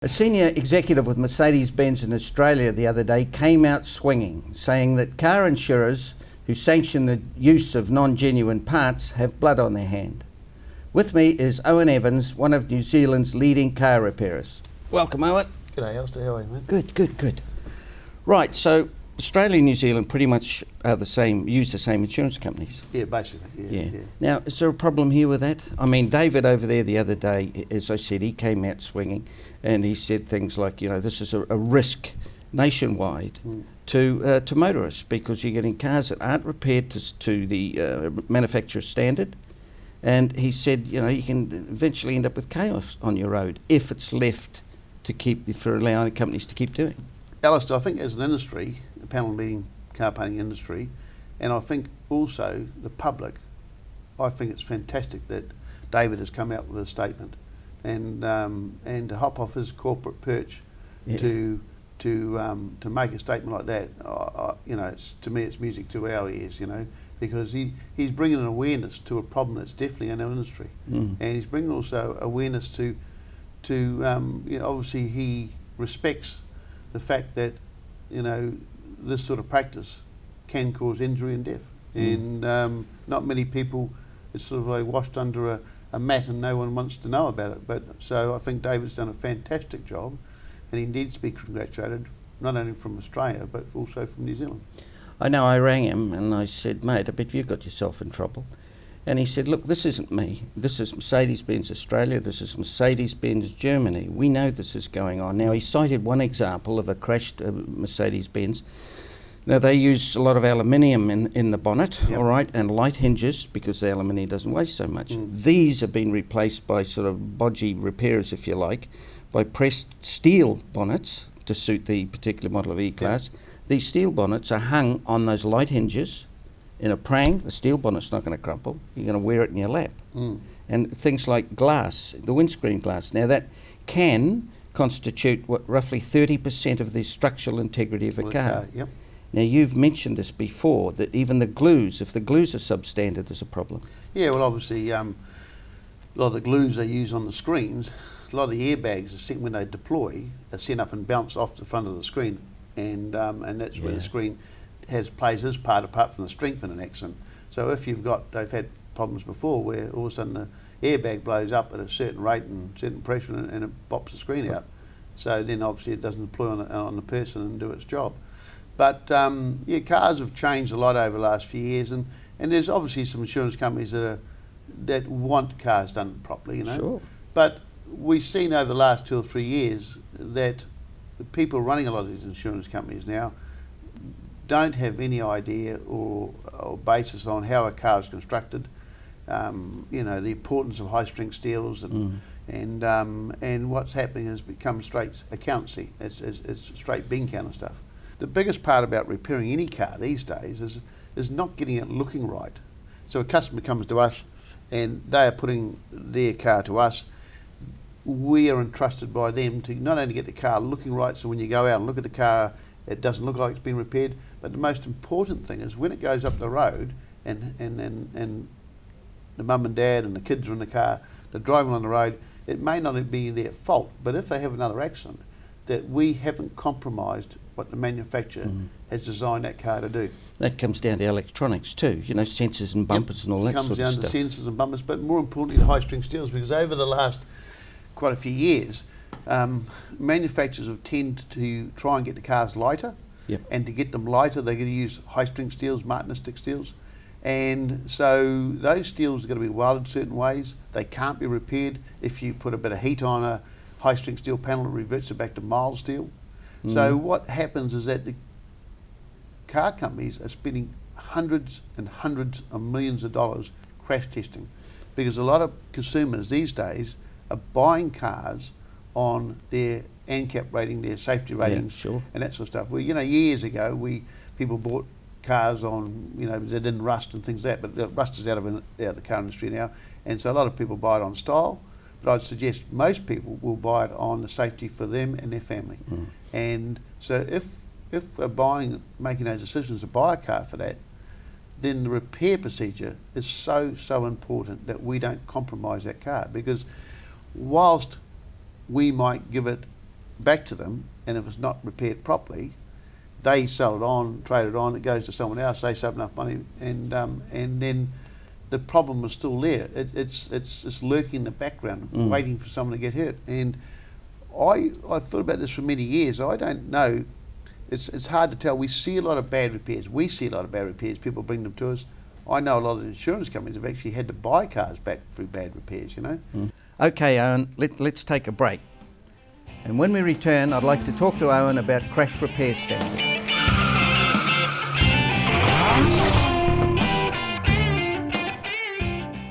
A senior executive with Mercedes-Benz in Australia the other day came out swinging, saying that car insurers who sanction the use of non-genuine parts have blood on their hand. With me is Owen Evans, one of New Zealand's leading car repairers. Welcome, Owen. G'day, Alistair. How are you, mate? Good. Right, so Australia and New Zealand pretty much are the same, use the same insurance companies. Yeah, basically. Yeah. Now, is there a problem here with that? I mean, David over there the other day, as I said, he came out swinging and he said things like, this is a risk nationwide to motorists because you're getting cars that aren't repaired to the manufacturer's standard. And he said, you can eventually end up with chaos on your road if it's left for allowing companies to keep doing. Alistair, I think as an industry, a panel beating car painting industry, and I think also the public, I think it's fantastic that David has come out with a statement and to hop off his corporate perch to make a statement like that. To me, it's music to our ears. Because he's bringing an awareness to a problem that's definitely in our industry, and he's bringing also awareness to obviously he respects the fact that this sort of practice can cause injury and death, and not many people, it's sort of like washed under a mat and no one wants to know about it. But so I think David's done a fantastic job, and he needs to be congratulated, not only from Australia but also from New Zealand. I know, I rang him and I said, mate, I bet you got yourself in trouble. And he said, look, this isn't me. This is Mercedes-Benz Australia. This is Mercedes-Benz Germany. We know this is going on. Now, he cited one example of a crashed Mercedes-Benz. Now, they use a lot of aluminium in the bonnet, all right, and light hinges because the aluminium doesn't weigh so much. These have been replaced by sort of bodgy repairs, if you like, by pressed steel bonnets to suit the particular model of E-Class. These steel bonnets are hung on those light hinges in a prang. The steel bonnet's not going to crumple. You're going to wear it in your lap. And things like glass, the windscreen glass. Now that can constitute roughly 30% of the structural integrity of a car. Now you've mentioned this before, that even the glues, if the glues are substandard, there's a problem. Yeah, well obviously a lot of the glues they use on the screens, a lot of the airbags are sent when they deploy, are sent up and bounce off the front of the screen. And that's where the screen plays its part apart from the strength in an accident. So if they've had problems before where all of a sudden the airbag blows up at a certain rate and certain pressure and it pops the screen out. So then obviously it doesn't deploy on the person and do its job. But cars have changed a lot over the last few years, and there's obviously some insurance companies that want cars done properly, Sure. But we've seen over the last 2 or 3 years that the people running a lot of these insurance companies now don't have any idea or basis on how a car is constructed. The importance of high-strength steels and what's happening has become straight accountancy. It's straight bean counter stuff. The biggest part about repairing any car these days is not getting it looking right. So a customer comes to us and they are putting their car to us. We are entrusted by them to not only get the car looking right, so when you go out and look at the car, it doesn't look like it's been repaired, but the most important thing is when it goes up the road and the mum and dad and the kids are in the car, they're driving on the road, it may not be their fault, but if they have another accident, that we haven't compromised what the manufacturer has designed that car to do. That comes down to electronics too, sensors and bumpers and all that sort of stuff. It comes down to sensors and bumpers, but more importantly the high-strength steels, because over the last quite a few years, manufacturers have tended to try and get the cars lighter, and to get them lighter they're going to use high-strength steels, martinistic steels, and so those steels are going to be welded certain ways. They can't be repaired. If you put a bit of heat on a high-strength steel panel, it reverts it back to mild steel. So what happens is that the car companies are spending hundreds and hundreds of millions of dollars crash testing, because a lot of consumers these days are buying cars on their ANCAP rating, their safety ratings, and that sort of stuff. Well, years ago, people bought cars on, they didn't rust and things like that, but the rust is out of the car industry now, and so a lot of people buy it on style, but I'd suggest most people will buy it on the safety for them and their family. And so if we're making those decisions to buy a car for that, then the repair procedure is so important that we don't compromise that car, because whilst we might give it back to them, and if it's not repaired properly, they sell it on, trade it on, it goes to someone else, they save enough money, and then the problem is still there. It's lurking in the background, waiting for someone to get hurt. And I thought about this for many years. I don't know. It's hard to tell. We see a lot of bad repairs. People bring them to us. I know a lot of insurance companies have actually had to buy cars back through bad repairs, you know. Okay, Owen, let's take a break. And when we return, I'd like to talk to Owen about crash repair standards.